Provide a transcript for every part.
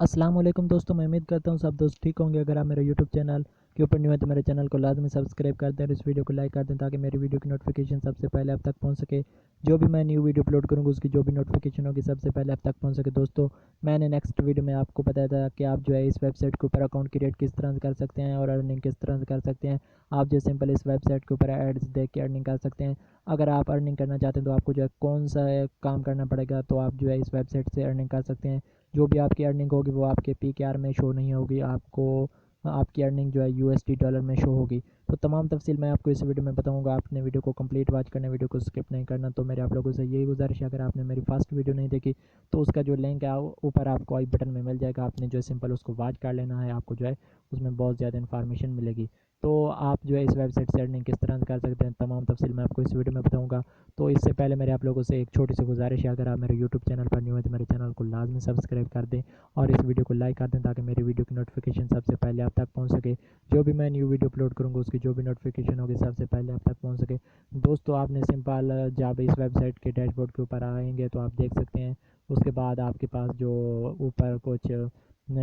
अस्सलाम वालेकुम दोस्तों, मैं उम्मीद करता हूँ सब दोस्त ठीक होंगे। अगर आप मेरे यूट्यूब चैनल के ऊपर न्यू है तो मेरे चैनल को लाजमी सब्सक्राइब कर दें और इस वीडियो को लाइक कर दें ताकि मेरी वीडियो की नोटिफिकेशन सबसे पहले आप तक पहुँच सके। जो भी मैं न्यू वीडियो अपलोड करूँगा उसकी जो भी नोटिफिकेशन होगी सबसे पहले आप तक पहुँच सके। दोस्तों, मैंने नेक्स्ट वीडियो में आपको बताया था कि आप जो है इस वेबसाइट के ऊपर अकाउंट क्रिएट किस तरह से कर सकते हैं और अर्निंग किस तरह से कर सकते हैं। आप जो सिंपल इस वेबसाइट के ऊपर एड्स देख के अर्निंग कर सकते हैं। अगर आप अर्निंग करना चाहते हैं तो आपको जो है कौन सा काम करना पड़ेगा, तो आप जो है इस वेबसाइट से अर्निंग कर सकते हैं। जो भी आपकी अर्निंग होगी वो आपके पीकेआर में शो नहीं होगी, आपको आपकी अर्निंग जो है यूएसडी डॉलर में शो होगी। तो तमाम तफसील मैं आपको इस वीडियो में बताऊंगा। आपने वीडियो को कंप्लीट वॉच करना, वीडियो को स्किप नहीं करना। तो मेरे आप लोगों से यही गुजारिश है, अगर आपने मेरी फर्स्ट वीडियो नहीं देखी तो उसका जो लिंक है ऊपर आपको आई बटन में मिल जाएगा। आपने जो है सिंपल उसको वॉच कर लेना है, आपको जो है उसमें बहुत ज़्यादा इन्फॉर्मेशन मिलेगी। तो आप जो है इस वेबसाइट से अर्निंग किस तरह से कर सकते हैं, तमाम तफसील मैं आपको इस वीडियो में बताऊंगा। तो इससे पहले मेरे आप लोगों से एक छोटी सी गुजारिश है, अगर आप मेरे यूट्यूब चैनल पर न्यू है तो मेरे चैनल को लाजमी सब्सक्राइब कर दें और इस वीडियो को लाइक कर दें ताकि मेरी वीडियो की नोटिफिकेशन सबसे पहले आप तक पहुंच सके। जो भी मैं न्यू वीडियो अपलोड करूंगा उसकी जो भी नोटिफिकेशन होगी सबसे पहले आप तक पहुंच सके। दोस्तों, आपने सिंपल जब इस वेबसाइट के डैशबोर्ड के ऊपर आएंगे तो आप देख सकते हैं, उसके बाद आपके पास जो ऊपर कुछ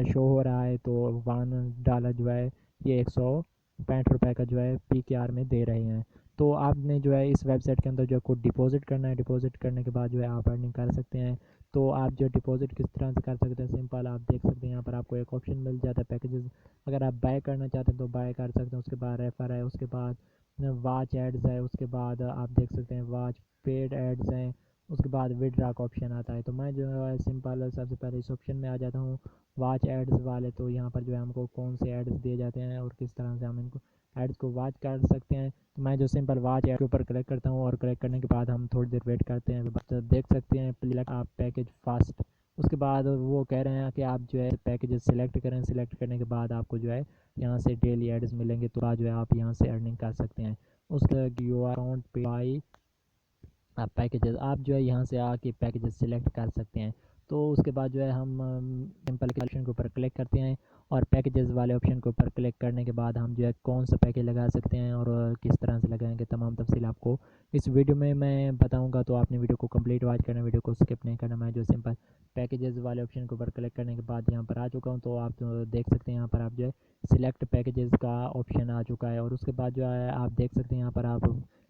शो हो रहा है तो $1 जो है ये 165 रुपये का जो है पीकेआर में दे रहे हैं। तो आपने जो है इस वेबसाइट के अंदर जो है कुछ डिपॉजिट करना है, डिपॉजिट करने के बाद जो है आप अर्निंग कर सकते हैं। तो आप जो डिपॉजिट किस तरह से कर सकते हैं, सिंपल आप देख सकते हैं यहाँ पर आपको एक ऑप्शन मिल जाता है पैकेजेस। अगर आप बाय करना चाहते हैं तो बाय कर सकते हैं। उसके बाद रेफर है, उसके बाद वाच एड्स है, उसके बाद आप देख सकते हैं वाच पेड एड्स हैं, उसके बाद विड्रा का ऑप्शन आता है। तो मैं जो है सिंपल सबसे पहले इस ऑप्शन में आ जाता हूँ, वाच एड्स वाले। तो यहाँ पर जो है हमको कौन से एड्स दिए जाते हैं और किस तरह से हम इनको एड्स को वॉच कर सकते हैं। तो मैं जो सिंपल वॉच ऐड के ऊपर क्लिक करता हूँ और क्लिक करने के बाद हम थोड़ी देर वेट करते हैं। तो देख सकते हैं प्लीज आप पैकेज फास्ट। उसके बाद वो कह रहे हैं कि आप जो है पैकेजेस सिलेक्ट करें। सिलेक्ट करने के बाद आपको जो है यहाँ से डेली एड्स मिलेंगे, तो आज जो है आप यहाँ से अर्निंग कर सकते हैं। उसका यू अकाउंट पे आई आप पैकेजेस आप जो है यहाँ से आके पैकेजेस सिलेक्ट कर सकते हैं। तो उसके बाद जो है हम सिंपल के ऑप्शन के ऊपर क्लिक करते हैं और पैकेजेस वाले ऑप्शन के ऊपर क्लिक करने के बाद हम जो है कौन सा पैकेज लगा सकते हैं और किस तरह से लगाएंगे, तमाम तफसील आपको इस वीडियो में मैं बताऊंगा। तो आपने वीडियो को कंप्लीट वॉच करना, वीडियो को स्किप नहीं करना। मैं जो सिंपल पैकेजेस वाले ऑप्शन के ऊपर क्लिक करने के बाद यहाँ पर आ चुका हूँ। तो आप देख सकते हैं यहाँ पर आप जो है सिलेक्ट पैकेजेस का ऑप्शन आ चुका है और उसके बाद जो है आप देख सकते हैं यहाँ पर आप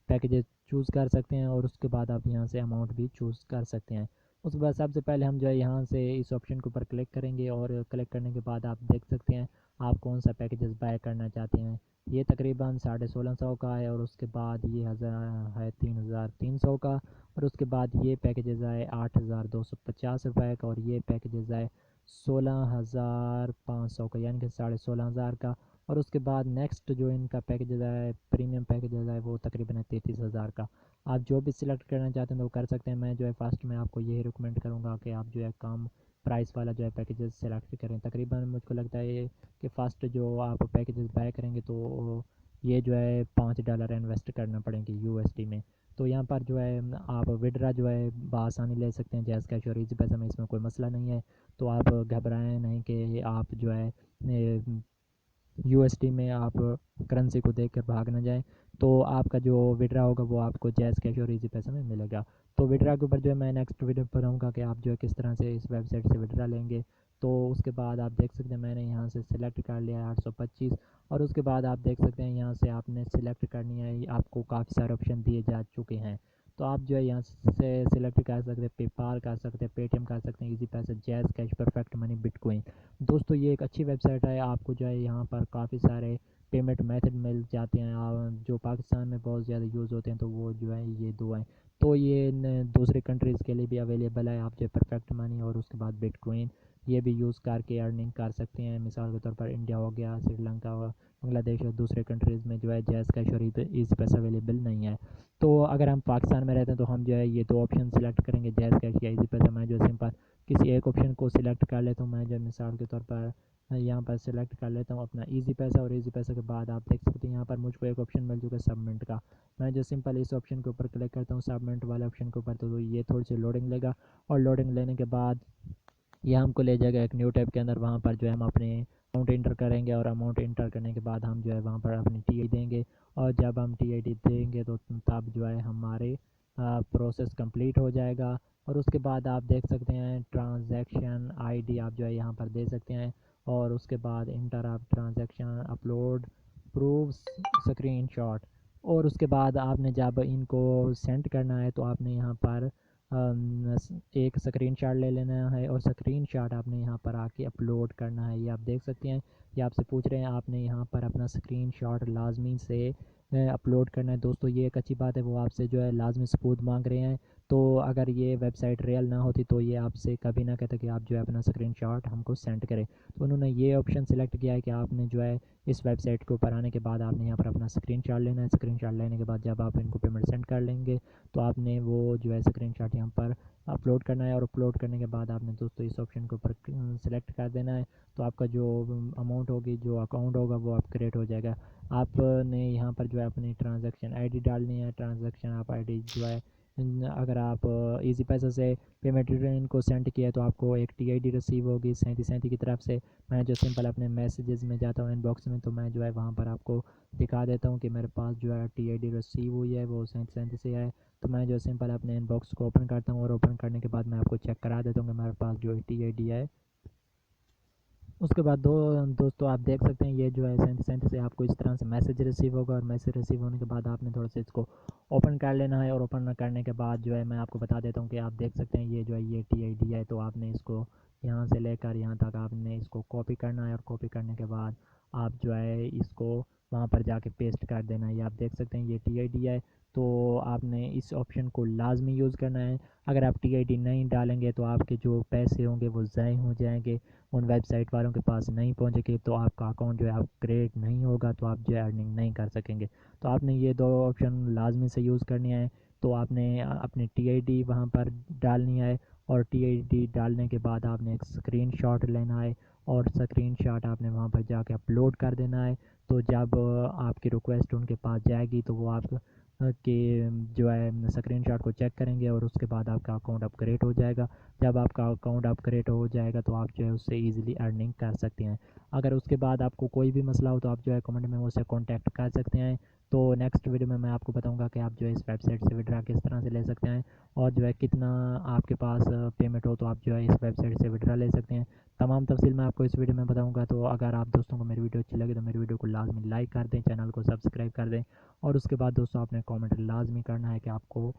पैकेजेस चूज़ कर सकते हैं और उसके बाद आप यहाँ से अमाउंट भी चूज़ कर सकते हैं। उसके बाद सबसे पहले हम जो है यहाँ से इस ऑप्शन के ऊपर क्लिक करेंगे और क्लिक करने के बाद आप देख सकते हैं आप कौन सा पैकेजेस बाय करना चाहते हैं। ये तकरीबन 1650 का है और उसके बाद ये हज़ार है 3300 का और उसके बाद ये पैकेजेस आए 8250 रुपये का और ये पैकेजेस आए 16500 का, यानी कि 16500 का। और उसके बाद नेक्स्ट जो इनका पैकेजेस है, प्रीमियम पैकेजेस है, वो तकरीबन है 33,000 का। आप जो भी सिलेक्ट करना चाहते हैं तो वो कर सकते हैं। मैं जो है फर्स्ट में आपको यही रिकमेंड करूँगा कि आप जो है कम प्राइस वाला जो है पैकेजेस सेलेक्ट करें। तकरीबन मुझको लगता है कि फ़र्स्ट जो आप पैकेजेस बाय करेंगे तो ये जो है $5 इन्वेस्ट करना पड़ेंगे यूएसडी में। तो यहाँ पर जो है आप विड्रा जो है बआसानी ले सकते हैं जैज़ कैश और इजी पैसा में, इसमें कोई मसला नहीं है। तो आप घबराएं नहीं कि आप जो है यूएसडी में आप करेंसी को देख कर भाग ना जाए। तो आपका जो विड्रा होगा वो आपको जैज़ कैश और इजी पैसे में मिलेगा। तो विड्रा के ऊपर जो है मैं नेक्स्ट वीडियो बताऊंगा कि आप जो है किस तरह से इस वेबसाइट से विड्रा लेंगे। तो उसके बाद आप देख सकते हैं मैंने यहाँ से सिलेक्ट कर लिया है 825 और उसके बाद आप देख सकते हैं यहाँ से आपने सिलेक्ट करनी है, आपको काफ़ी सारे ऑप्शन दिए जा चुके हैं। तो आप जो है यहाँ से सिलेक्ट कर सकते हैं, पेपाल कर सकते हैं, पेटीएम कर सकते हैं, इजी पैसा, jazz cash, perfect money, bitcoin. दोस्तों, ये एक अच्छी वेबसाइट है। आपको जो है यहाँ पर काफ़ी सारे पेमेंट मेथड मिल जाते हैं जो पाकिस्तान में बहुत ज़्यादा यूज़ होते हैं, तो वो जो है ये दो हैं। तो ये दूसरे कंट्रीज़ के लिए भी अवेलेबल है। आप जो परफेक्ट मनी और उसके बाद बिटकॉइन ये भी यूज़ करके अर्निंग कर सकते हैं। मिसाल के तौर पर इंडिया हो गया, श्रीलंका और बांग्लादेश और दूसरे कंट्रीज़ में जो है जैज़ कैश और इजी पैसा अवेलेबल नहीं है। तो अगर हम पाकिस्तान में रहते हैं तो हम जो है ये दो ऑप्शन सेलेक्ट करेंगे, जैज़ कैश या इजी पैसा। मैं जो सिंपल किसी एक ऑप्शन को सिलेक्ट कर लेता हूँ। मैं जो मिसाल के तौर पर यहाँ पर सिलेक्ट कर लेता हूँ अपना इजी पैसा और इजी पैसा के बाद आप देख सकते हैं यहाँ पर मुझको एक ऑप्शन मिल चुका है सबमिट का। मैं जो सिंपल इस ऑप्शन के ऊपर क्लिक करता हूँ सबमिट वाले ऑप्शन के ऊपर, तो ये थोड़ी सी लोडिंग लेगा और लोडिंग लेने के बाद ये हमको ले जाएगा एक न्यू टैब के अंदर। वहाँ पर जो है हम अपने अमाउंट इंटर करेंगे और अमाउंट इंटर करने के बाद हम जो है वहाँ पर अपनी टी देंगे और जब हम टी देंगे तो तब जो है हमारे प्रोसेस कंप्लीट हो जाएगा। और उसके बाद आप देख सकते हैं ट्रांजैक्शन आईडी आप जो है यहाँ पर दे सकते हैं। और उसके बाद इंटर आप ट्रांजैक्शन अपलोड प्रूफ स्क्रीनशॉट। और उसके बाद आपने जब इनको सेंड करना है तो आपने यहाँ पर एक स्क्रीनशॉट ले लेना है और स्क्रीनशॉट आपने यहाँ पर आके अपलोड करना है। ये आप देख सकते हैं, ये आपसे पूछ रहे हैं आपने यहाँ पर अपना स्क्रीनशॉट लाजमी से अपलोड करना है। दोस्तों ये एक अच्छी बात है, वो आपसे जो है लाजमी सबूत मांग रहे हैं। तो अगर ये वेबसाइट रियल ना होती तो ये आपसे कभी ना कहते कि आप जो है अपना स्क्रीनशॉट हमको सेंड करें। तो उन्होंने ये ऑप्शन सेलेक्ट किया है कि आपने जो है इस वेबसाइट के ऊपर आने के बाद आपने यहाँ पर अपना स्क्रीनशॉट लेना है। स्क्रीनशॉट लेने के बाद जब आप इनको पेमेंट सेंड कर लेंगे तो आपने वो जो है स्क्रीनशॉट यहाँ पर अपलोड करना है। और अपलोड करने के बाद आपने दोस्तों इस ऑप्शन के ऊपर सेलेक्ट कर देना है। तो आपका जो अमाउंट होगी, जो अकाउंट होगा, वो आप क्रिएट हो जाएगा। आपने यहाँ पर जो है अपनी ट्रांजैक्शन आईडी डालनी है। ट्रांजैक्शन आप आईडी जो है अगर आप इजी पैसा से पेमेंट इनको सेंड किया है तो आपको एक टीआईडी रिसीव होगी 3737 की तरफ से। मैं जो सिंपल अपने मैसेजेस में जाता हूँ इनबॉक्स में, तो मैं जो है वहाँ पर आपको दिखा देता हूँ कि मेरे पास जो है टीआईडी रिसीव हुई है, वो 3737 से है। तो मैं जो सिंपल अपने इनबॉक्स को ओपन करता हूँ और ओपन करने के बाद मैं आपको चेक करा देता हूँ कि मेरे पास जो टीआईडी है। उसके बाद दोस्तों आप देख सकते हैं ये जो है सेंट से आपको इस तरह से मैसेज रिसीव होगा। और मैसेज रिसीव होने के बाद आपने थोड़ा सा इसको ओपन कर लेना है। और ओपन करने के बाद जो है मैं आपको बता देता हूँ कि आप देख सकते हैं ये जो है ये टीआईडी है। तो आपने इसको यहाँ से लेकर यहाँ तक आपने इसको कॉपी करना है। और कॉपी करने के बाद आप जो है इसको वहाँ पर जाके पेस्ट कर देना है। ये आप देख सकते हैं ये टीआईडी है। तो आपने इस ऑप्शन को लाजमी यूज़ करना है। अगर आप टीआईडी नहीं डालेंगे तो आपके जो पैसे होंगे वो ज़ाय हो जाएंगे, उन वेबसाइट वालों के पास नहीं पहुंचेगी, तो आपका अकाउंट जो है आप क्रिएट नहीं होगा, तो आप जो है अर्निंग नहीं कर सकेंगे। तो आपने ये दो ऑप्शन लाजमी से यूज़ करनी है। तो आपने अपनी टीआईडी वहाँ पर डालनी है। और टीआईडी डालने के बाद आपने एक स्क्रीनशॉट लेना है और स्क्रीनशॉट आपने वहाँ पर जाके अपलोड कर देना है। तो जब आपकी रिक्वेस्ट उनके पास जाएगी तो वो आप कि जो है स्क्रीनशॉट को चेक करेंगे और उसके बाद आपका अकाउंट अपग्रेड हो जाएगा। जब आपका अकाउंट अपग्रेड हो जाएगा तो आप जो है उससे इजीली अर्निंग कर सकते हैं। अगर उसके बाद आपको कोई भी मसला हो तो आप जो है कमेंट में मुझसे कांटेक्ट कर सकते हैं। तो नेक्स्ट वीडियो में मैं आपको बताऊंगा कि आप जो है इस वेबसाइट से विड्रा किस तरह से ले सकते हैं और जो है कितना आपके पास पेमेंट हो तो आप जो है इस वेबसाइट से विड्रा ले सकते हैं। तमाम तफसील मैं आपको इस वीडियो में बताऊंगा। तो अगर आप दोस्तों को मेरी वीडियो अच्छी लगे तो मेरी वीडियो को लाजमी लाइक कर दें, चैनल को सब्सक्राइब कर दें। और उसके बाद दोस्तों आपने कमेंट लाजमी करना है कि आपको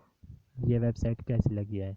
ये वेबसाइट कैसी लगी है।